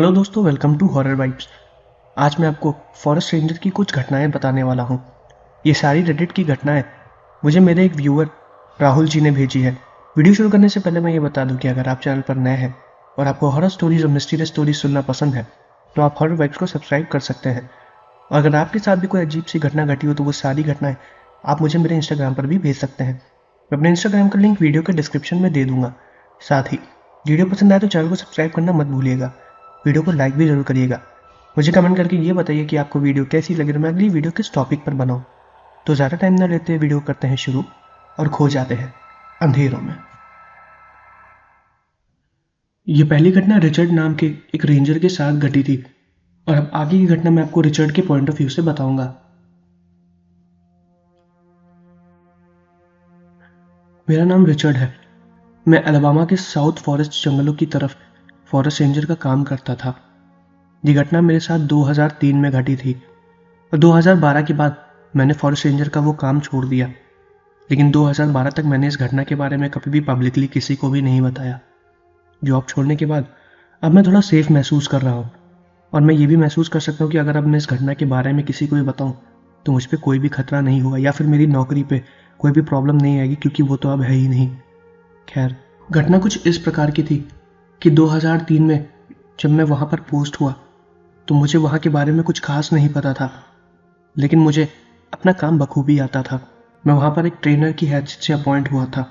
Hello दोस्तों, welcome to horror vibes. आज मैं आपको फॉरेस्ट रेंजर की कुछ घटनाएं बताने वाला हूं। ये सारी रेडिट की घटनाएं मुझे मेरे एक व्यूअर राहुल जी ने भेजी है। वीडियो शुरू करने से पहले मैं ये बता दूं कि अगर आप चैनल पर नए हैं और आपको हॉरर स्टोरीज और मिस्टीरियस स्टोरीज सुनना पसंद है तो आप हॉरर वाइब्स को सब्सक्राइब कर सकते हैं। और अगर आपके साथ भी कोई अजीब सी घटना घटी हो तो वो सारी घटनाएं आप मुझे मेरे इंस्टाग्राम पर भी भेज सकते हैं। मैं अपने इंस्टाग्राम का लिंक वीडियो के डिस्क्रिप्शन में दे दूंगा। साथ ही वीडियो पसंद आए तो चैनल को सब्सक्राइब करना मत भूलिएगा। वीडियो को लाइक भी जरूर करिएगा। मुझे कमेंट करके ये बताइए कि आपको वीडियो कैसी लगी और मैं अगली वीडियो किस टॉपिक पर बनाऊं। तो ज़्यादा टाइम ना लेते वीडियो करते हैं शुरू और खो जाते हैं अंधेरों में। ये पहली घटना रिचर्ड नाम के एक रेंजर के साथ घटी थी और अब आगे की घटना मैं आपको रिचर्ड के पॉइंट ऑफ व्यू से बताऊंगा। मेरा नाम रिचर्ड है। मैं अलबामा के साउथ फॉरेस्ट जंगलों की तरफ फॉरेस्ट रेंजर का काम करता था। ये घटना मेरे साथ 2003 में घटी थी और 2012 के बाद मैंने फॉरेस्ट रेंजर का वो काम छोड़ दिया। लेकिन 2012 तक मैंने इस घटना के बारे में कभी भी पब्लिकली किसी को भी नहीं बताया। जॉब छोड़ने के बाद अब मैं थोड़ा सेफ महसूस कर रहा हूँ और मैं ये भी महसूस कर सकता हूँ कि अगर अब मैं इस घटना के बारे में किसी को भी बताऊँ तो मुझ पर कोई भी खतरा नहीं होगा या फिर मेरी नौकरी पे कोई भी प्रॉब्लम नहीं आएगी, क्योंकि वो तो अब है ही नहीं। खैर, घटना कुछ इस प्रकार की थी कि 2003 में जब मैं वहाँ पर पोस्ट हुआ तो मुझे वहाँ के बारे में कुछ खास नहीं पता था, लेकिन मुझे अपना काम बखूबी आता था। मैं वहाँ पर एक ट्रेनर की हैसियत से अपॉइंट हुआ था।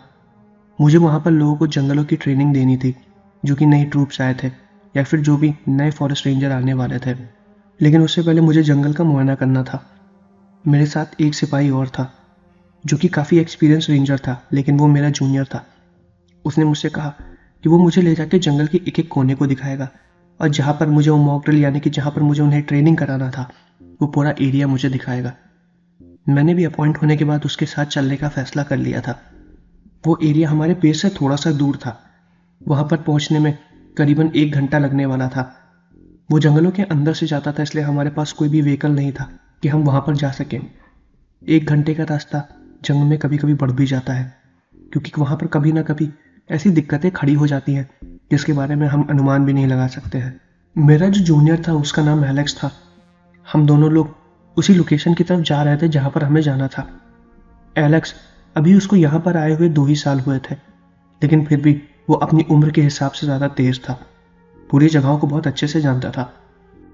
मुझे वहाँ पर लोगों को जंगलों की ट्रेनिंग देनी थी, जो कि नई ट्रूप्स आए थे या फिर जो भी नए फॉरेस्ट रेंजर आने वाले थे। लेकिन उससे पहले मुझे जंगल का मुआयना करना था। मेरे साथ एक सिपाही और था जो कि काफ़ी एक्सपीरियंस रेंजर था, लेकिन वो मेरा जूनियर था। उसने मुझसे कहा कि वो मुझे ले जाके जंगल के एक एक कोने को दिखाएगा और जहाँ पर मुझे वो मॉक ड्रिल यानी कि जहाँ पर मुझे उन्हें ट्रेनिंग कराना था वो पूरा एरिया मुझे दिखाएगा। मैंने भी अपॉइंट होने के बाद उसके साथ चलने का फैसला कर लिया था। वो एरिया हमारे बेस से थोड़ा सा दूर था। वहाँ पर पहुँचने में करीबन 1 घंटा लगने वाला था। वो जंगलों के अंदर से जाता था, इसलिए हमारे पास कोई भी व्हीकल नहीं था कि हम वहाँ पर जा सकें। 1 घंटे का रास्ता जंगल में कभी कभी बढ़ भी जाता है, क्योंकि वहाँ पर कभी ना कभी ऐसी दिक्कतें खड़ी हो जाती हैं जिसके बारे में हम अनुमान भी नहीं लगा सकते हैं। मेरा जो जूनियर था उसका नाम एलेक्स था। हम दोनों लोग उसी लोकेशन की तरफ जा रहे थे जहाँ पर हमें जाना था। एलेक्स अभी उसको यहाँ पर आए हुए 2 ही साल हुए थे, लेकिन फिर भी वो अपनी उम्र के हिसाब से ज़्यादा तेज था। पूरी जगहों को बहुत अच्छे से जानता था।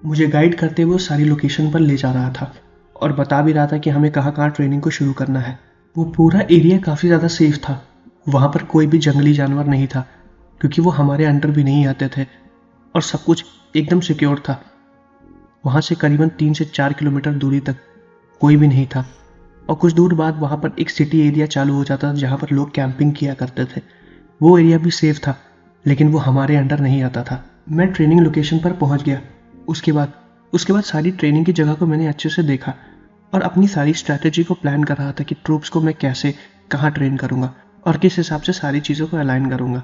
मुझे गाइड करते हुए सारी लोकेशन पर ले जा रहा था और बता भी रहा था कि हमें कहाँ कहाँ ट्रेनिंग को शुरू करना है। वो पूरा एरिया काफ़ी ज़्यादा सेफ था। वहाँ पर कोई भी जंगली जानवर नहीं था, क्योंकि वो हमारे अंडर भी नहीं आते थे और सब कुछ एकदम सिक्योर था। वहाँ से करीबन 3 से 4 किलोमीटर दूरी तक कोई भी नहीं था और कुछ दूर बाद वहाँ पर एक सिटी एरिया चालू हो जाता था जहाँ पर लोग कैंपिंग किया करते थे। वो एरिया भी सेफ था, लेकिन वो हमारे अंडर नहीं आता था। मैं ट्रेनिंग लोकेशन पर पहुँच गया। उसके बाद सारी ट्रेनिंग की जगह को मैंने अच्छे से देखा और अपनी सारी स्ट्रैटेजी को प्लान कर रहा था कि ट्रूप्स को मैं कैसे कहाँ ट्रेन करूँगा और किस हिसाब से सारी चीज़ों को अलाइन करूँगा।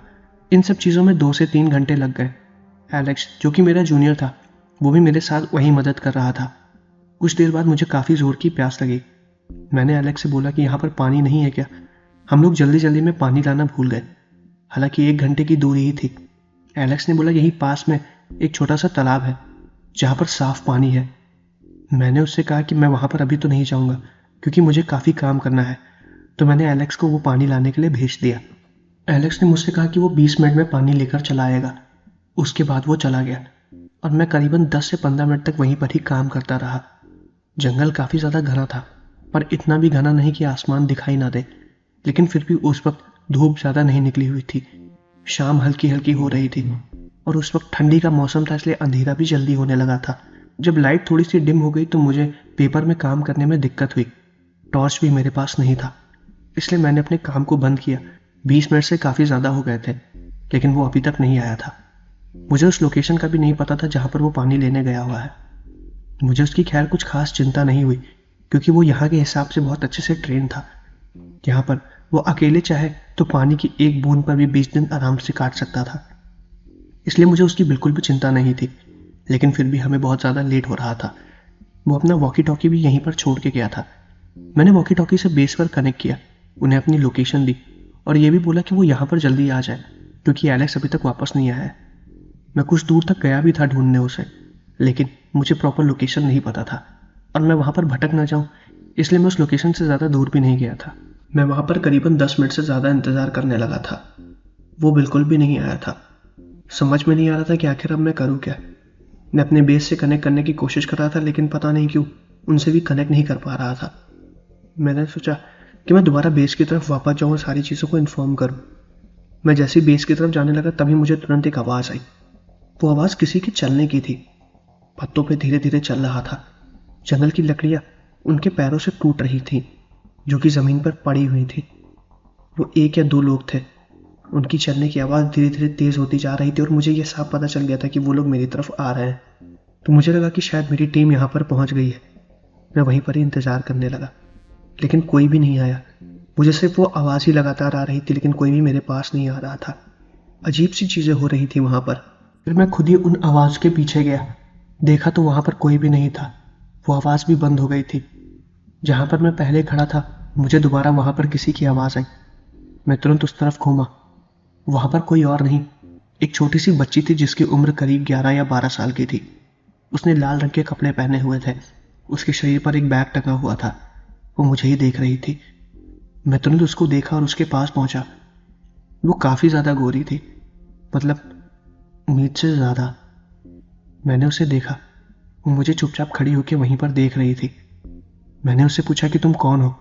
इन सब चीज़ों में 2 से 3 घंटे लग गए। एलेक्स, जो कि मेरा जूनियर था, वो भी मेरे साथ वहीं मदद कर रहा था। कुछ देर बाद मुझे काफ़ी ज़ोर की प्यास लगी। मैंने एलेक्स से बोला कि यहाँ पर पानी नहीं है क्या। हम लोग जल्दी जल्दी में पानी लाना भूल गए, हालांकि 1 घंटे की दूरी ही थी। एलेक्स ने बोला यहीं पास में एक छोटा सा तालाब है जहाँ पर साफ पानी है। मैंने उससे कहा कि मैं वहाँ पर अभी तो नहीं जाऊँगा, क्योंकि मुझे काफ़ी काम करना है। तो मैंने एलेक्स को वो पानी लाने के लिए भेज दिया। एलेक्स ने मुझसे कहा कि वो 20 मिनट में पानी लेकर चला आएगा। उसके बाद वो चला गया और मैं करीबन 10 से 15 मिनट तक वहीं पर ही काम करता रहा। जंगल काफ़ी ज़्यादा घना था, पर इतना भी घना नहीं कि आसमान दिखाई ना दे, लेकिन फिर भी उस वक्त धूप ज़्यादा नहीं निकली हुई थी। शाम हल्की हल्की हो रही थी और उस वक्त ठंडी का मौसम था, इसलिए अंधेरा भी जल्दी होने लगा था। जब लाइट थोड़ी सी डिम हो गई तो मुझे पेपर में काम करने में दिक्कत हुई। टॉर्च भी मेरे पास नहीं था, इसलिए मैंने अपने काम को बंद किया। 20 मिनट से काफ़ी ज़्यादा हो गए थे, लेकिन वो अभी तक नहीं आया था। मुझे उस लोकेशन का भी नहीं पता था जहाँ पर वो पानी लेने गया हुआ है। मुझे उसकी खैर कुछ खास चिंता नहीं हुई, क्योंकि वो यहाँ के हिसाब से बहुत अच्छे से ट्रेन था। यहाँ पर वो अकेले चाहे तो पानी की एक बूंद पर भी 20 दिन आराम से काट सकता था, इसलिए मुझे उसकी बिल्कुल भी चिंता नहीं थी। लेकिन फिर भी हमें बहुत ज़्यादा लेट हो रहा था। वो अपना वॉकी टॉकी भी यहीं पर छोड़ के गया था। मैंने वॉकी टॉकी से बेस पर कनेक्ट किया, उन्हें अपनी लोकेशन दी और ये भी बोला कि वो यहाँ पर जल्दी आ जाए, क्योंकि एलेक्स अभी तक वापस नहीं आया है। मैं कुछ दूर तक गया भी था ढूंढने उसे, लेकिन मुझे प्रॉपर लोकेशन नहीं पता था और मैं वहाँ पर भटक ना जाऊँ, इसलिए मैं उस लोकेशन से ज़्यादा दूर भी नहीं गया था। मैं वहाँ पर करीबन 10 मिनट से ज़्यादा इंतज़ार करने लगा था। वो बिल्कुल भी नहीं आया था। समझ में नहीं आ रहा था कि आखिर अब मैं करूँ क्या। मैं अपने बेस से कनेक्ट करने की कोशिश कर रहा था, लेकिन पता नहीं क्यों उनसे भी कनेक्ट नहीं कर पा रहा था। मैंने सोचा कि मैं दोबारा बेस की तरफ वापस जाऊँ और सारी चीज़ों को इन्फॉर्म करूँ। मैं जैसे ही बेस की तरफ जाने लगा तभी मुझे तुरंत एक आवाज़ आई। वो आवाज़ किसी के चलने की थी। पत्तों पे धीरे धीरे चल रहा था। जंगल की लकड़ियाँ उनके पैरों से टूट रही थीं, जो कि ज़मीन पर पड़ी हुई थी। वो 1 या 2 लोग थे। उनकी चलने की आवाज़ धीरे धीरे तेज़ होती जा रही थी और मुझे ये साफ पता चल गया था कि वो लोग मेरी तरफ आ रहे हैं। तो मुझे लगा कि शायद मेरी टीम यहाँ पर पहुँच गई है। मैं वहीं पर ही इंतज़ार करने लगा, लेकिन कोई भी नहीं आया। मुझे सिर्फ वो आवाज़ ही लगातार आ रही थी, लेकिन कोई भी मेरे पास नहीं आ रहा था। अजीब सी चीज़ें हो रही थी वहाँ पर। फिर मैं खुद ही उन आवाज़ के पीछे गया। देखा तो वहाँ पर कोई भी नहीं था। वो आवाज़ भी बंद हो गई थी। जहाँ पर मैं पहले खड़ा था, मुझे दोबारा वहाँ पर किसी की आवाज़ आई। मैं तुरंत उस तरफ घूमा। वहाँ पर कोई और नहीं, एक छोटी सी बच्ची थी जिसकी उम्र करीब 11 या 12 साल की थी। उसने लाल रंग के कपड़े पहने हुए थे। उसके शरीर पर एक बैग टंगा हुआ था। वो मुझे ही देख रही थी। मैं तुरंत उसको देखा और उसके पास पहुंचा। वो काफ़ी ज़्यादा गोरी थी, मतलब उम्मीद से ज़्यादा। मैंने उसे देखा। वो मुझे चुपचाप खड़ी होकर वहीं पर देख रही थी। मैंने उससे पूछा कि तुम कौन हो।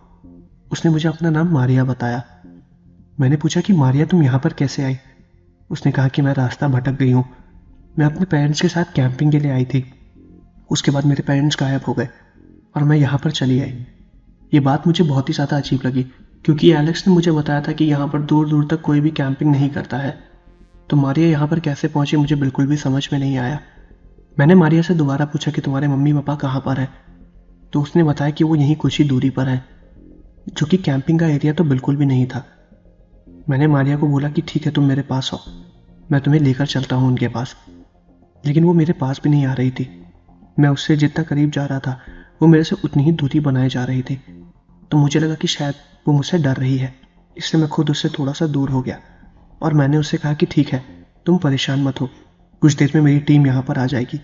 उसने मुझे अपना नाम मारिया बताया। मैंने पूछा कि मारिया तुम यहाँ पर कैसे आई। उसने कहा कि मैं रास्ता भटक गई हूँ। मैं अपने पेरेंट्स के साथ कैंपिंग के लिए आई थी। उसके बाद मेरे पेरेंट्स गायब हो गए और मैं यहाँ पर चली आई। ये बात मुझे बहुत ही ज़्यादा अजीब लगी, क्योंकि एलेक्स ने मुझे बताया था कि यहाँ पर दूर दूर तक कोई भी कैंपिंग नहीं करता है। तो मारिया यहाँ पर कैसे पहुँची मुझे बिल्कुल भी समझ में नहीं आया। मैंने मारिया से दोबारा पूछा कि तुम्हारे मम्मी पापा कहाँ पर हैं। तो उसने बताया कि वो यहीं कुछ ही दूरी पर है, जो कि कैंपिंग का एरिया तो बिल्कुल भी नहीं था। मैंने मारिया को बोला कि ठीक है, तुम मेरे पास आओ, मैं तुम्हें लेकर चलता हूँ उनके पास। लेकिन वो मेरे पास भी नहीं आ रही थी। मैं उससे जितना करीब जा रहा था, वो मेरे से उतनी ही दूरी बनाए जा रही थी। तो मुझे लगा कि शायद वो मुझसे डर रही है, इसलिए मैं खुद उससे थोड़ा सा दूर हो गया और मैंने उससे कहा कि ठीक है, तुम परेशान मत हो, कुछ देर में मेरी टीम यहाँ पर आ जाएगी,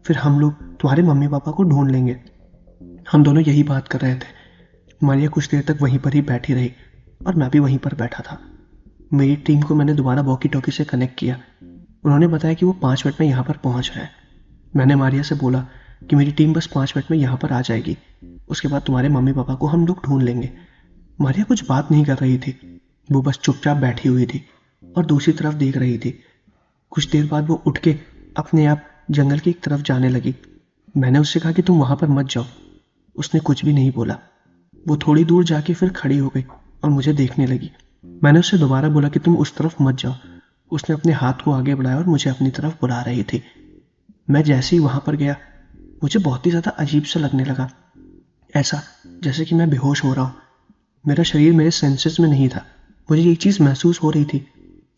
फिर हम लोग तुम्हारे मम्मी पापा को ढूंढ लेंगे। हम दोनों यही बात कर रहे थे। मारिया कुछ देर तक वहीं पर ही बैठी रही और मैं भी वहीं पर बैठा था। मेरी टीम को मैंने दोबारा वॉकी टॉकी से कनेक्ट किया। उन्होंने बताया कि वो 5 मिनट में यहाँ पर पहुँच रहे हैं। मैंने मारिया से बोला कि मेरी टीम बस 5 मिनट में यहाँ पर आ जाएगी, उसके बाद तुम्हारे मम्मी पापा को हम लोग ढूंढ लेंगे। मारिया कुछ बात नहीं कर रही थी। वो बस चुपचाप बैठी हुई थी और दूसरी तरफ देख रही थी। कुछ देर बाद वो उठ के अपने आप जंगल की एक तरफ जाने लगी। मैंने उससे कहा कि तुम वहाँ पर मत जाओ। उसने कुछ भी नहीं बोला। वो थोड़ी दूर जाके फिर खड़ी हो गई और मुझे देखने लगी। मैंने उससे दोबारा बोला कि तुम उस तरफ मत जाओ। उसने अपने हाथ को आगे बढ़ाया और मुझे अपनी तरफ बुला रही थी। मैं जैसे ही वहाँ पर गया, मुझे बहुत ही ज़्यादा अजीब सा लगने लगा, ऐसा जैसे कि मैं बेहोश हो रहा हूँ। मेरा शरीर मेरे सेंसेस में नहीं था। मुझे ये चीज़ महसूस हो रही थी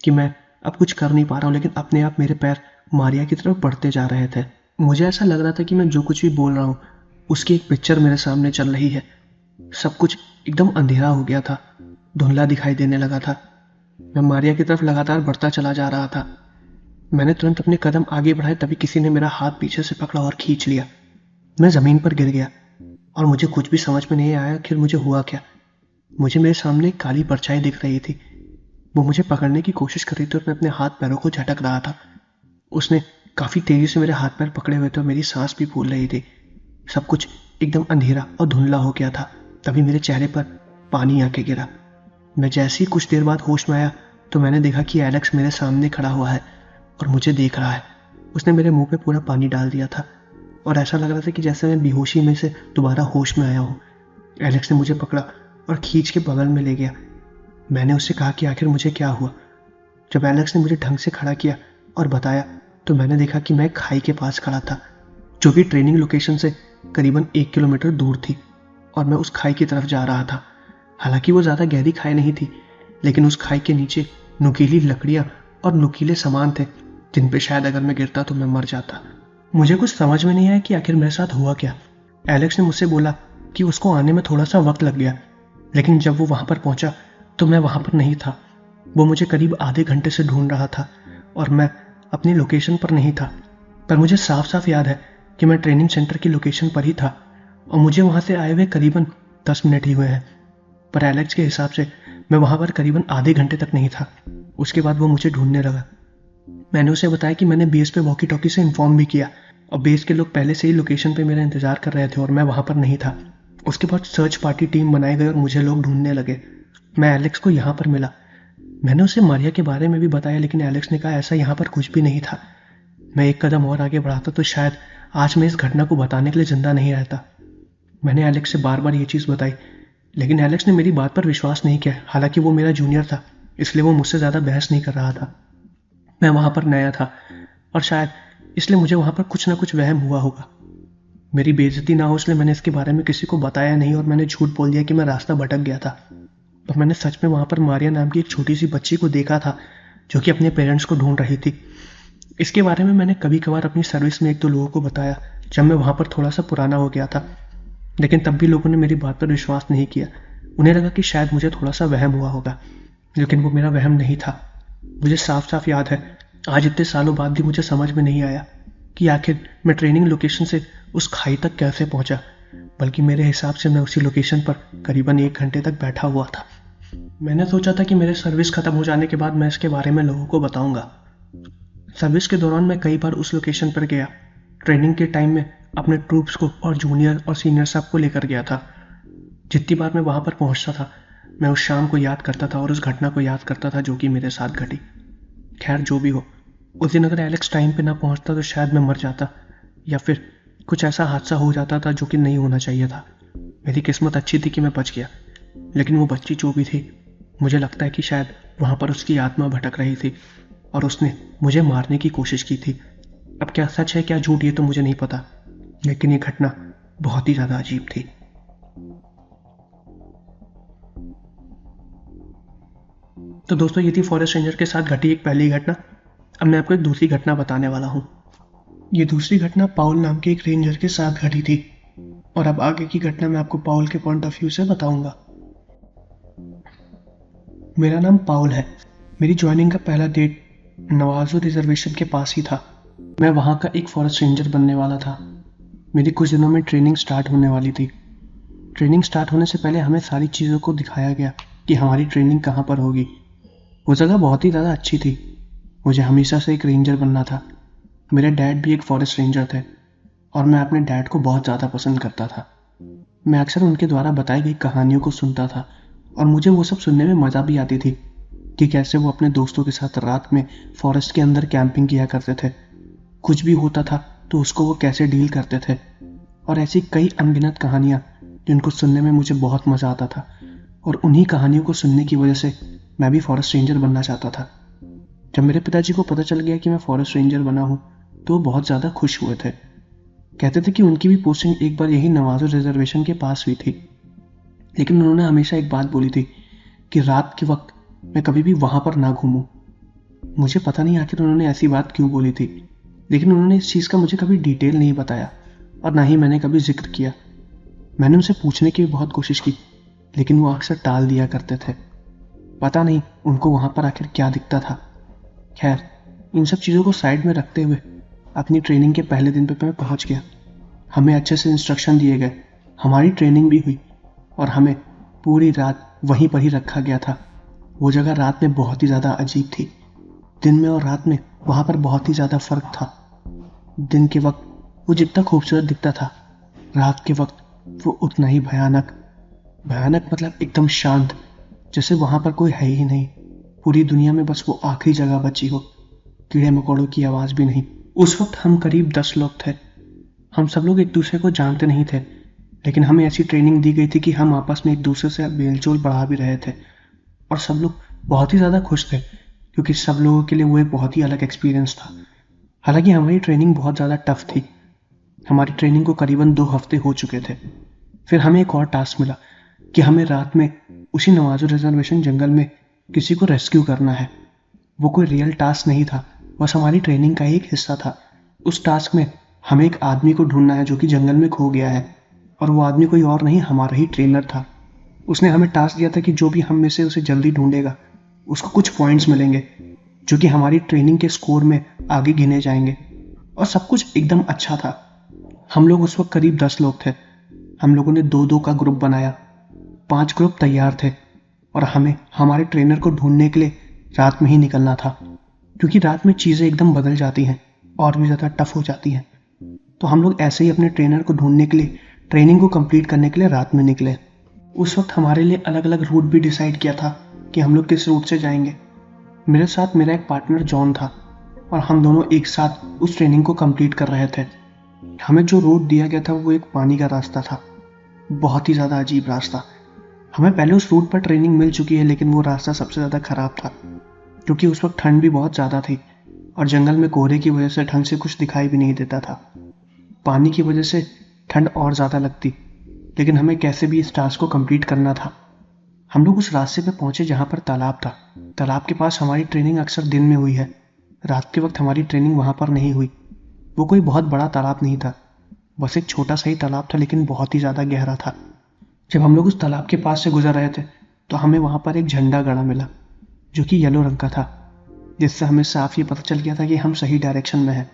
कि मैं अब कुछ कर नहीं पा रहा हूँ, लेकिन अपने आप मेरे पैर मारिया की तरफ बढ़ते जा रहे थे। मुझे ऐसा लग रहा था कि मैं जो कुछ भी बोल रहा हूँ उसकी एक पिक्चर मेरे सामने चल रही है। सब कुछ एकदम अंधेरा हो गया था, धुंधला दिखाई देने लगा था। मैं मारिया की तरफ लगातार बढ़ता चला जा रहा था। मैंने तुरंत अपने कदम आगे बढ़ाए, तभी किसी ने मेरा हाथ पीछे से पकड़ा और खींच लिया। मैं ज़मीन पर गिर गया और मुझे कुछ भी समझ में नहीं आया आखिर मुझे हुआ क्या। मुझे मेरे सामने एक काली परछाई दिख रही थी। वो मुझे पकड़ने की कोशिश कर रही थी और मैं अपने हाथ पैरों को झटक रहा था। उसने काफ़ी तेज़ी से मेरे हाथ पैर पकड़े हुए थे और मेरी सांस भी फूल रही थी। सब कुछ एकदम अंधेरा और धुंधला हो गया था। तभी मेरे चेहरे पर पानी आके गिरा। मैं जैसे ही कुछ देर बाद होश में आया तो मैंने देखा कि एलेक्स मेरे सामने खड़ा हुआ है और मुझे देख रहा है। उसने मेरे मुंह पे पूरा पानी डाल दिया था और ऐसा लग रहा था कि जैसे मैं बेहोशी में से दोबारा होश में आया हूँ। एलेक्स ने मुझे पकड़ा और खींच के बगल में ले गया। मैंने उससे कहा कि आखिर मुझे क्या हुआ। जब एलेक्स ने मुझे ढंग से खड़ा किया और बताया तो मैंने देखा कि मैं खाई के पास खड़ा था, जो कि ट्रेनिंग लोकेशन से करीबन 1 किलोमीटर दूर थी और मैं उस खाई की तरफ जा रहा था। हालांकि वो ज़्यादा गहरी खाई नहीं थी, लेकिन उस खाई के नीचे नुकीली लकड़ियाँ और नुकीले सामान थे जिन पे शायद अगर मैं गिरता तो मैं मर जाता। मुझे कुछ समझ में नहीं आया कि आखिर मेरे साथ हुआ क्या। एलेक्स ने मुझसे बोला कि उसको आने में थोड़ा सा वक्त लग गया, लेकिन जब वो वहाँ पर पहुँचा तो मैं वहाँ पर नहीं था। वो मुझे करीब आधे घंटे से ढूंढ रहा था और मैं अपनी लोकेशन पर नहीं था, पर मुझे साफ साफ याद है कि मैं ट्रेनिंग सेंटर की लोकेशन पर ही था और मुझे वहां से आए हुए करीबन 10 मिनट ही हुए हैं। पर एलेक्स के हिसाब से मैं वहां पर करीबन आधे घंटे तक नहीं था। उसके बाद वो मुझे ढूंढने लगा। मैंने उसे बताया कि मैंने बेस पे वॉकी टॉकी से इन्फॉर्म भी किया और बेस के लोग पहले से ही लोकेशन पे मेरा इंतजार कर रहे थे और मैं वहां पर नहीं था। उसके बाद सर्च पार्टी टीम बनाई गई और मुझे लोग ढूंढने लगे। मैं एलेक्स को यहाँ पर मिला। मैंने उसे मारिया के बारे में भी बताया, लेकिन एलेक्स ने कहा ऐसा यहाँ पर कुछ भी नहीं था। मैं एक कदम और आगे बढ़ाता तो शायद आज मैं इस घटना को बताने के लिए जिंदा नहीं रहता। मैंने एलेक्स से बार बार ये चीज़ बताई, लेकिन एलेक्स ने मेरी बात पर विश्वास नहीं किया। हालांकि वो मेरा जूनियर था, इसलिए वो मुझसे ज़्यादा बहस नहीं कर रहा था। मैं वहाँ पर नया था और शायद इसलिए मुझे वहाँ पर कुछ ना कुछ वहम हुआ होगा। मेरी बेइज्जती ना हो इसलिए मैंने इसके बारे में किसी को बताया नहीं और मैंने झूठ बोल दिया कि मैं रास्ता भटक गया था। और मैंने सच में वहाँ पर मारिया नाम की एक छोटी सी बच्ची को देखा था जो कि अपने पेरेंट्स को ढूंढ रही थी। इसके बारे में मैंने कभी कभार अपनी सर्विस में एक दो लोगों को बताया जब मैं वहाँ पर थोड़ा सा पुराना हो गया था, लेकिन तब भी लोगों ने मेरी बात पर विश्वास नहीं किया। उन्हें लगा कि शायद मुझे थोड़ा सा वहम हुआ होगा, लेकिन वो मेरा वहम नहीं था। मुझे साफ साफ याद है, आज इतने सालों बाद भी मुझे समझ में नहीं आया कि आखिर मैं ट्रेनिंग लोकेशन से उस खाई तक कैसे पहुंचा, बल्कि मेरे हिसाब से मैं उसी लोकेशन पर करीबन 1 घंटे तक बैठा हुआ था। मैंने सोचा था कि मेरे सर्विस खत्म हो जाने के बाद मैं इसके बारे में लोगों को बताऊंगा। सर्विस के दौरान मैं कई बार उस लोकेशन पर गया। ट्रेनिंग के टाइम में अपने ट्रूप्स को और जूनियर और सीनियर सबको लेकर गया था। जितनी बार मैं वहां पर पहुंचता था, मैं उस शाम को याद करता था और उस घटना को याद करता था जो कि मेरे साथ घटी। खैर जो भी हो, उस दिन अगर एलेक्स टाइम पे ना पहुंचता तो शायद मैं मर जाता या फिर कुछ ऐसा हादसा हो जाता था जो कि नहीं होना चाहिए था। मेरी किस्मत अच्छी थी कि मैं बच गया, लेकिन वो बच्ची जो भी थी, मुझे लगता है कि शायद वहां पर उसकी आत्मा भटक रही थी और उसने मुझे मारने की कोशिश की थी। अब क्या सच है क्या झूठ ये तो मुझे नहीं पता, लेकिन ये घटना बहुत ही ज्यादा अजीब थी। तो दोस्तों ये थी फॉरेस्ट रेंजर के साथ घटी एक पहली घटना। अब मैं आपको एक दूसरी घटना बताने वाला हूँ। ये दूसरी घटना पाउल नाम के एक रेंजर के साथ घटी थी और अब आगे की घटना मैं आपको पाउल के पॉइंट ऑफ व्यू से बताऊंगा। मेरा नाम पाउल है। मेरी ज्वाइनिंग का पहला डेट नवाजो रिजर्वेशन के पास ही था। मैं वहाँ का एक फॉरेस्ट रेंजर बनने वाला था। मेरी कुछ दिनों में ट्रेनिंग स्टार्ट होने वाली थी। ट्रेनिंग स्टार्ट होने से पहले हमें सारी चीज़ों को दिखाया गया कि हमारी ट्रेनिंग कहाँ पर होगी। वो जगह बहुत ही ज़्यादा अच्छी थी। मुझे हमेशा से एक रेंजर बनना था। मेरे डैड भी एक फॉरेस्ट रेंजर थे और मैं अपने डैड को बहुत ज़्यादा पसंद करता था। मैं अक्सर उनके द्वारा बताई गई कहानियों को सुनता था और मुझे वो सब सुनने में मज़ा भी आती थी कि कैसे वो अपने दोस्तों के साथ रात में फॉरेस्ट के अंदर कैंपिंग किया करते थे। कुछ भी होता था तो उसको वो कैसे डील करते थे और ऐसी कई अनगिनत कहानियाँ जिनको सुनने में मुझे बहुत मज़ा आता था। और उन्हीं कहानियों को सुनने की वजह से मैं भी फॉरेस्ट रेंजर बनना चाहता था। जब मेरे पिताजी को पता चल गया कि मैं फॉरेस्ट रेंजर बना हूँ तो वो बहुत ज़्यादा खुश हुए थे। कहते थे कि उनकी भी पोस्टिंग एक बार यही नवाजो रिजर्वेशन के पास हुई थी, लेकिन उन्होंने हमेशा एक बात बोली थी कि रात के वक्त मैं कभी भी वहाँ पर ना घूमूं। मुझे पता नहीं आखिर उन्होंने ऐसी बात क्यों बोली थी, लेकिन उन्होंने इस चीज़ का मुझे कभी डिटेल नहीं बताया और ना ही मैंने कभी जिक्र किया। मैंने उनसे पूछने की भी बहुत कोशिश की, लेकिन वो अक्सर टाल दिया करते थे। पता नहीं उनको वहाँ पर आखिर क्या दिखता था। खैर, इन सब चीज़ों को साइड में रखते हुए अपनी ट्रेनिंग के पहले दिन पे मैं पहुँच गया। हमें अच्छे से इंस्ट्रक्शन दिए गए, हमारी ट्रेनिंग भी हुई और हमें पूरी रात वहीं पर ही रखा गया था। वो जगह रात में बहुत ही ज़्यादा अजीब थी। दिन में और रात में वहाँ पर बहुत ही ज़्यादा फर्क था। दिन के वक्त वो जितना खूबसूरत दिखता था, रात के वक्त वो उतना ही भयानक। भयानक मतलब एकदम शांत, जैसे वहाँ पर कोई है ही नहीं। पूरी दुनिया में बस वो आखिरी जगह बची हो, कीड़े मकोड़ों की आवाज़ भी नहीं। उस वक्त हम करीब 10 लोग थे। हम सब लोग एक दूसरे को जानते नहीं थे, लेकिन हमें ऐसी ट्रेनिंग दी गई थी कि हम आपस में एक दूसरे से मेलजोल बढ़ा भी रहे थे और सब लोग बहुत ही ज़्यादा खुश थे क्योंकि सब लोगों के लिए वो एक बहुत ही अलग एक्सपीरियंस था। हालांकि हमारी ट्रेनिंग बहुत ज़्यादा टफ थी। हमारी ट्रेनिंग को करीबन 2 हफ्ते हो चुके थे। फिर हमें एक और टास्क मिला कि हमें रात में उसी नवाजो रिजर्वेशन जंगल में किसी को रेस्क्यू करना है। वो कोई रियल टास्क नहीं था, बस हमारी ट्रेनिंग का एक हिस्सा था। उस टास्क में हमें एक आदमी को ढूंढना है जो कि जंगल में खो गया है और वो आदमी कोई और नहीं, हमारा ही ट्रेनर था। उसने हमें टास्क दिया था कि जो भी हम में से उसे जल्दी ढूंढेगा उसको कुछ पॉइंट्स मिलेंगे जो कि हमारी ट्रेनिंग के स्कोर में आगे गिने जाएंगे। और सब कुछ एकदम अच्छा था। हम लोग उस वक्त करीब 10 लोग थे। हम लोगों ने 2-2 का ग्रुप बनाया, 5 ग्रुप तैयार थे और हमें हमारे ट्रेनर को ढूंढने के लिए रात में ही निकलना था, क्योंकि रात में चीज़ें एकदम बदल जाती हैं और भी ज़्यादा टफ हो जाती हैं। तो हम लोग ऐसे ही अपने ट्रेनर को ढूंढने के लिए, ट्रेनिंग को कंप्लीट करने के लिए रात में निकले। उस वक्त हमारे लिए अलग अलग रूट भी डिसाइड किया था कि हम लोग किस रूट से जाएंगे। मेरे साथ मेरा एक पार्टनर जॉन था और हम दोनों एक साथ उस ट्रेनिंग को कंप्लीट कर रहे थे। हमें जो रूट दिया गया था वो एक पानी का रास्ता था, बहुत ही ज़्यादा अजीब रास्ता। हमें पहले उस रूट पर ट्रेनिंग मिल चुकी है, लेकिन वो रास्ता सबसे ज़्यादा ख़राब था, क्योंकि उस वक्त ठंड भी बहुत ज़्यादा थी और जंगल में कोहरे की वजह से ढंग से कुछ दिखाई भी नहीं देता था। पानी की वजह से ठंड और ज़्यादा लगती, लेकिन हमें कैसे भी इस टास्क को कंप्लीट करना था। हम लोग उस रास्ते पे पहुंचे जहाँ पर तालाब था। तालाब के पास हमारी ट्रेनिंग अक्सर दिन में हुई है, रात के वक्त हमारी ट्रेनिंग वहाँ पर नहीं हुई। वो कोई बहुत बड़ा तालाब नहीं था, बस एक छोटा सा ही तालाब था, लेकिन बहुत ही ज़्यादा गहरा था। जब हम लोग उस तालाब के पास से गुजर रहे थे तो हमें वहाँ पर एक झंडा गड़ा मिला, जो कि येलो रंग का था, जिससे हमें साफ ये पता चल गया था कि हम सही डायरेक्शन में हैं।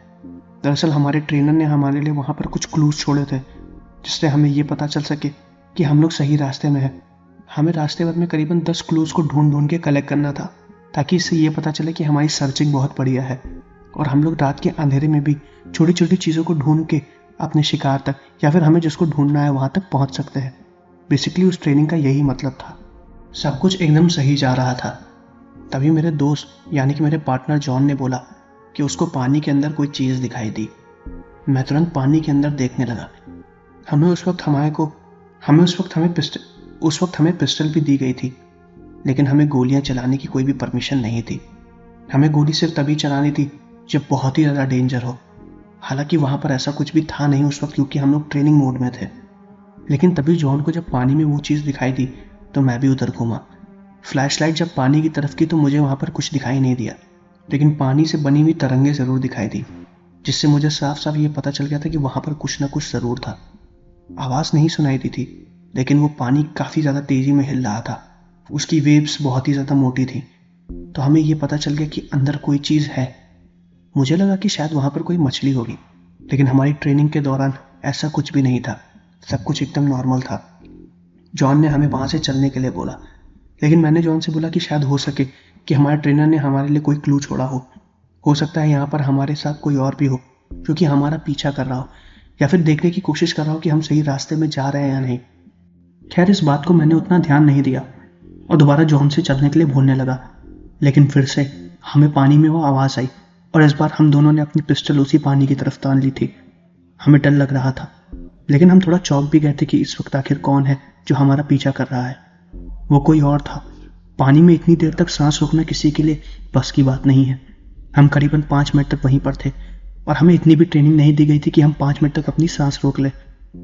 दरअसल हमारे ट्रेनर ने हमारे लिए वहाँ पर कुछ क्लूज छोड़े थे, जिससे हमें ये पता चल सके कि हम लोग सही रास्ते में हैं। हमें रास्ते भर में करीबन 10 क्लूज को ढूंढ ढूंढ के कलेक्ट करना था, ताकि इससे ये पता चले कि हमारी सर्चिंग बहुत बढ़िया है और हम लोग रात के अंधेरे में भी छोटी छोटी चीज़ों को ढूंढ के अपने शिकार तक, या फिर हमें जिसको ढूंढना है वहाँ तक पहुँच सकते हैं। बेसिकली उस ट्रेनिंग का यही मतलब था। सब कुछ एकदम सही जा रहा था। तभी मेरे दोस्त यानी कि मेरे पार्टनर जॉन ने बोला कि उसको पानी के अंदर कोई चीज़ दिखाई दी। मैं तुरंत पानी के अंदर देखने लगा। उस वक्त हमें पिस्टल भी दी गई थी, लेकिन हमें गोलियां चलाने की कोई भी परमिशन नहीं थी। हमें गोली सिर्फ तभी चलानी थी जब बहुत ही ज़्यादा डेंजर हो। हालांकि वहाँ पर ऐसा कुछ भी था नहीं उस वक्त, क्योंकि हम लोग ट्रेनिंग मोड में थे। लेकिन तभी जॉन को जब पानी में वो चीज़ दिखाई दी तो मैं भी उधर घूमा। फ्लैशलाइट जब पानी की तरफ की तो मुझे वहाँ पर कुछ दिखाई नहीं दिया, लेकिन पानी से बनी हुई तरंगें ज़रूर दिखाई दी, जिससे मुझे साफ साफ ये पता चल गया था कि वहाँ पर कुछ ना कुछ ज़रूर था। आवाज़ नहीं सुनाई दी थी, लेकिन वो पानी काफ़ी ज़्यादा तेज़ी में हिल रहा था। उसकी वेव्स बहुत ही ज़्यादा मोटी थी, तो हमें ये पता चल गया कि अंदर कोई चीज़ है। मुझे लगा कि शायद वहाँ पर कोई मछली होगी, लेकिन हमारी ट्रेनिंग के दौरान ऐसा कुछ भी नहीं था। सब कुछ एकदम नॉर्मल था। जॉन ने हमें वहाँ से चलने के लिए बोला, लेकिन मैंने जॉन से बोला कि शायद हो सके कि हमारे ट्रेनर ने हमारे लिए कोई क्लू छोड़ा हो सकता है यहाँ पर हमारे साथ कोई और भी हो जो कि हमारा पीछा कर रहा हो, या फिर देखने की कोशिश कर रहा हो कि हम सही रास्ते में जा रहे हैं या नहीं। खैर, इस बात को मैंने उतना ध्यान नहीं दिया और दोबारा जॉन से चलने के लिए बोलने लगा। लेकिन फिर से हमें पानी में वो आवाज़ आई और इस बार हम दोनों ने अपनी पिस्टल उसी पानी की तरफ तान ली थी। हमें डर लग रहा था, लेकिन हम थोड़ा चौंक भी गए थे कि इस वक्त आखिर कौन है जो हमारा पीछा कर रहा है। वो कोई और था। पानी में इतनी देर तक सांस रोकना किसी के लिए बस की बात नहीं है। हम करीबन 5 मिनट तक वहीं पर थे और हमें इतनी भी ट्रेनिंग नहीं दी गई थी कि हम 5 मिनट तक अपनी सांस रोक लें।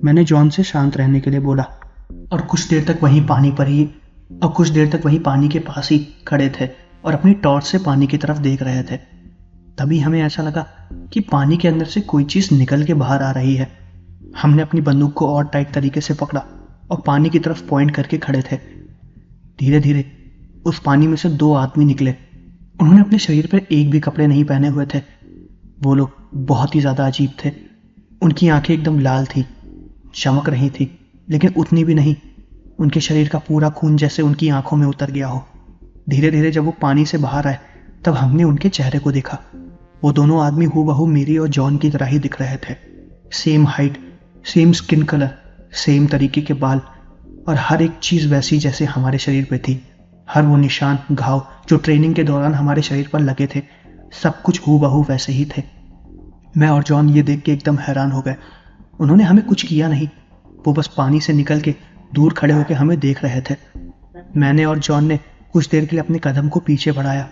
मैंने जॉन से शांत रहने के लिए बोला और कुछ देर तक वहीं पानी के पास ही खड़े थे और अपनी टॉर्च से पानी की तरफ देख रहे थे। तभी हमें ऐसा लगा कि पानी के अंदर से कोई चीज़ निकल के बाहर आ रही है। हमने अपनी बंदूक को और टाइट तरीके से पकड़ा और पानी की तरफ पॉइंट करके खड़े थे। धीरे धीरे उस पानी में से 2 आदमी निकले। उन्होंने अपने शरीर पर एक भी कपड़े नहीं पहने हुए थे। वो लोग बहुत ही ज़्यादा अजीब थे। उनकी आंखें एकदम लाल थी, चमक रही थी, लेकिन उतनी भी नहीं। उनके शरीर का पूरा खून जैसे उनकी आंखों में उतर गया हो। धीरे धीरे जब वो पानी से बाहर आए तब हमने उनके चेहरे को देखा। वो दोनों आदमी हूबहू मेरी और जॉन की तरह ही दिख रहे थे। Same height, same skin colour, same तरीके के बाल और हर एक चीज़ वैसी जैसे हमारे शरीर पे थी। हर वो निशान, घाव जो ट्रेनिंग के दौरान हमारे शरीर पर लगे थे, सब कुछ हूबहू वैसे ही थे। मैं और जॉन ये देख के एकदम हैरान हो गए। उन्होंने हमें कुछ किया नहीं, वो बस पानी से निकल के दूर खड़े होकर हमें देख रहे थे। मैंने और जॉन ने कुछ देर के लिए अपने कदम को पीछे बढ़ाया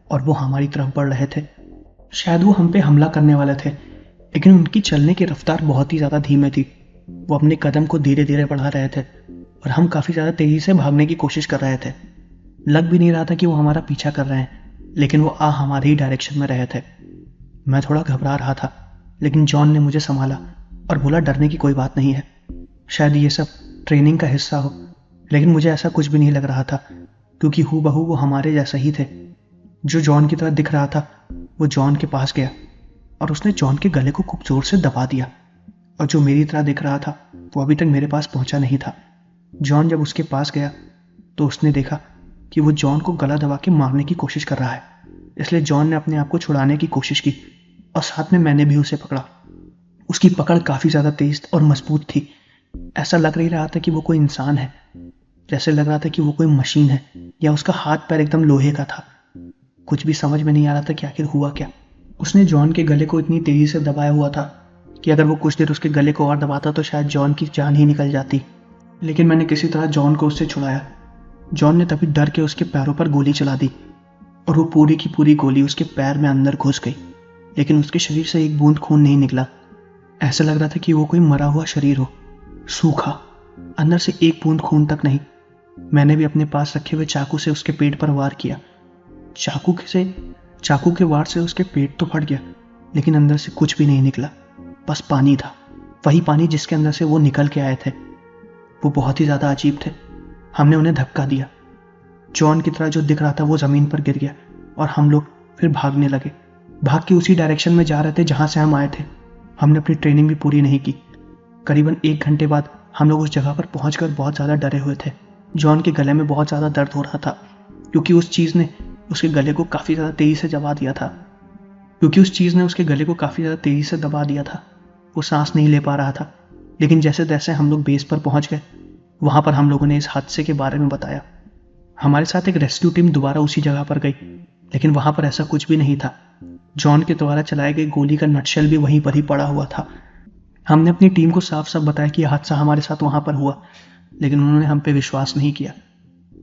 और वो हमारी तरफ बढ़ रहे थे। शायद वो हम पे हमला करने वाले थे, लेकिन उनकी चलने की रफ्तार बहुत ही ज़्यादा धीमी थी। वो अपने कदम को धीरे धीरे बढ़ा रहे थे और हम काफ़ी ज़्यादा तेज़ी से भागने की कोशिश कर रहे थे। लग भी नहीं रहा था कि वो हमारा पीछा कर रहे हैं, लेकिन वो हमारे ही डायरेक्शन में रहे थे। मैं थोड़ा घबरा रहा था, लेकिन जॉन ने मुझे संभाला और बोला डरने की कोई बात नहीं है। शायद ये सब ट्रेनिंग का हिस्सा हो, लेकिन मुझे ऐसा कुछ भी नहीं लग रहा था, क्योंकि हूबहू वो हमारे जैसा ही थे। जो जॉन की तरह दिख रहा था वो जॉन के पास गया और उसने जॉन के गले को खूब जोर से दबा दिया, और जो मेरी तरह दिख रहा था वो अभी तक मेरे पास पहुंचा नहीं था। जॉन जब उसके पास गया तो उसने देखा कि वो जॉन को गला दबा के मारने की कोशिश कर रहा है, इसलिए जॉन ने अपने आप को छुड़ाने की कोशिश की और साथ में मैंने भी उसे पकड़ा। उसकी पकड़ काफ़ी ज़्यादा तेज और मजबूत थी। ऐसा लग नहीं रहा था कि वो कोई इंसान है, जैसे लग रहा था कि वो कोई मशीन है या उसका हाथ पैर एकदम लोहे का था। कुछ भी समझ में नहीं आ रहा था कि आखिर हुआ क्या। उसने जॉन के गले को इतनी तेजी से दबाया हुआ था कि अगर वो कुछ देर उसके गले को और दबाता तो शायद जॉन की जान ही निकल जाती, लेकिन मैंने किसी तरह जॉन को उससे छुड़ाया। जॉन ने तभी डर के उसके पैरों पर गोली चला दी और वो पूरी की पूरी गोली उसके पैर में अंदर घुस गई, लेकिन उसके शरीर से एक बूंद खून नहीं निकला। ऐसा लग रहा था कि वो कोई मरा हुआ शरीर हो, सूखा, अंदर से एक बूंद खून तक नहीं। मैंने भी अपने पास रखे हुए चाकू से उसके पेट पर वार किया। चाकू के वार से उसके पेट तो फट गया, लेकिन अंदर से कुछ भी नहीं निकला, बस पानी था, वही पानी जिसके अंदर से वो निकल के आए थे। वो बहुत ही ज़्यादा अजीब थे। हमने उन्हें धक्का दिया। जॉन की तरह जो दिख रहा था वो ज़मीन पर गिर गया और हम लोग फिर भागने लगे। भाग के उसी डायरेक्शन में जा रहे थे जहाँ से हम आए थे। हमने अपनी ट्रेनिंग भी पूरी नहीं की। करीबन 1 घंटे बाद हम लोग उस जगह पर पहुंचकर बहुत ज़्यादा डरे हुए थे। जॉन के गले में बहुत ज़्यादा दर्द हो रहा था क्योंकि उस चीज़ ने उसके गले को काफ़ी ज़्यादा तेज़ी से दबा दिया था। वो सांस नहीं ले पा रहा था। लेकिन जैसे तैसे हम लोग बेस पर पहुंच गए। वहाँ पर हम लोगों ने इस हादसे के बारे में बताया। हमारे साथ एक रेस्क्यू टीम दोबारा उसी जगह पर गई, लेकिन वहाँ पर ऐसा कुछ भी नहीं था। जॉन के द्वारा चलाए गए गोली का नटशेल भी वहीं पर ही पड़ा हुआ था। हमने अपनी टीम को साफ साफ बताया कि यह हादसा हमारे साथ वहाँ पर हुआ, लेकिन उन्होंने हम पे विश्वास नहीं किया।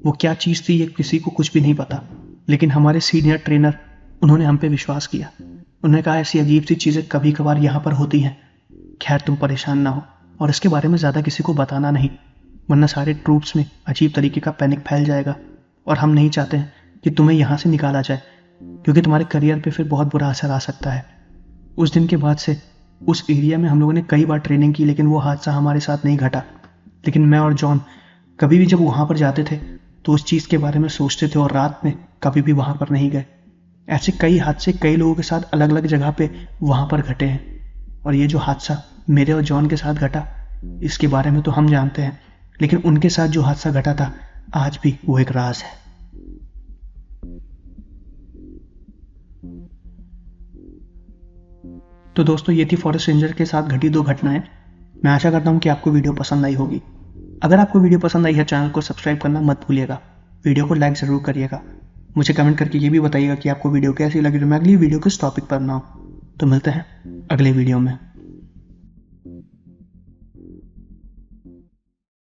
वो क्या चीज़ थी ये किसी को कुछ भी नहीं पता, लेकिन हमारे सीनियर ट्रेनर उन्होंने हम पे विश्वास किया। उन्होंने कहा ऐसी अजीब सी चीज़ें कभी कभार यहाँ पर होती हैं, खैर तुम परेशान ना हो और इसके बारे में ज़्यादा किसी को बताना नहीं, वरना सारे ट्रूप्स में अजीब तरीके का पैनिक फैल जाएगा और हम नहीं चाहते हैं कि तुम्हें यहाँ से निकाला जाए, क्योंकि तुम्हारे करियर पे फिर बहुत बुरा असर आ सकता है। उस दिन के बाद से उस एरिया में हम लोगों ने कई बार ट्रेनिंग की, लेकिन वो हादसा हमारे साथ नहीं घटा। लेकिन मैं और जॉन कभी भी जब वहाँ पर जाते थे तो उस चीज़ के बारे में सोचते थे और रात में कभी भी वहाँ पर नहीं गए। ऐसे कई हादसे कई लोगों के साथ अलग अलग जगह पे वहाँ पर घटे हैं, और ये जो हादसा मेरे और जॉन के साथ घटा इसके बारे में तो हम जानते हैं, लेकिन उनके साथ जो हादसा घटा था आज भी वो एक राज है। तो दोस्तों ये थी फॉरेस्ट रेंजर के साथ घटी 2 घटनाएं। मैं आशा करता हूँ कि आपको वीडियो पसंद आई होगी। अगर आपको वीडियो पसंद आई है चैनल को सब्सक्राइब करना मत भूलिएगा। वीडियो को लाइक ज़रूर करिएगा। मुझे कमेंट करके ये भी बताइएगा कि आपको वीडियो कैसी लगी, तो मैं अगली वीडियो किस टॉपिक पर बनाऊँ। तो मिलते हैं अगले वीडियो में।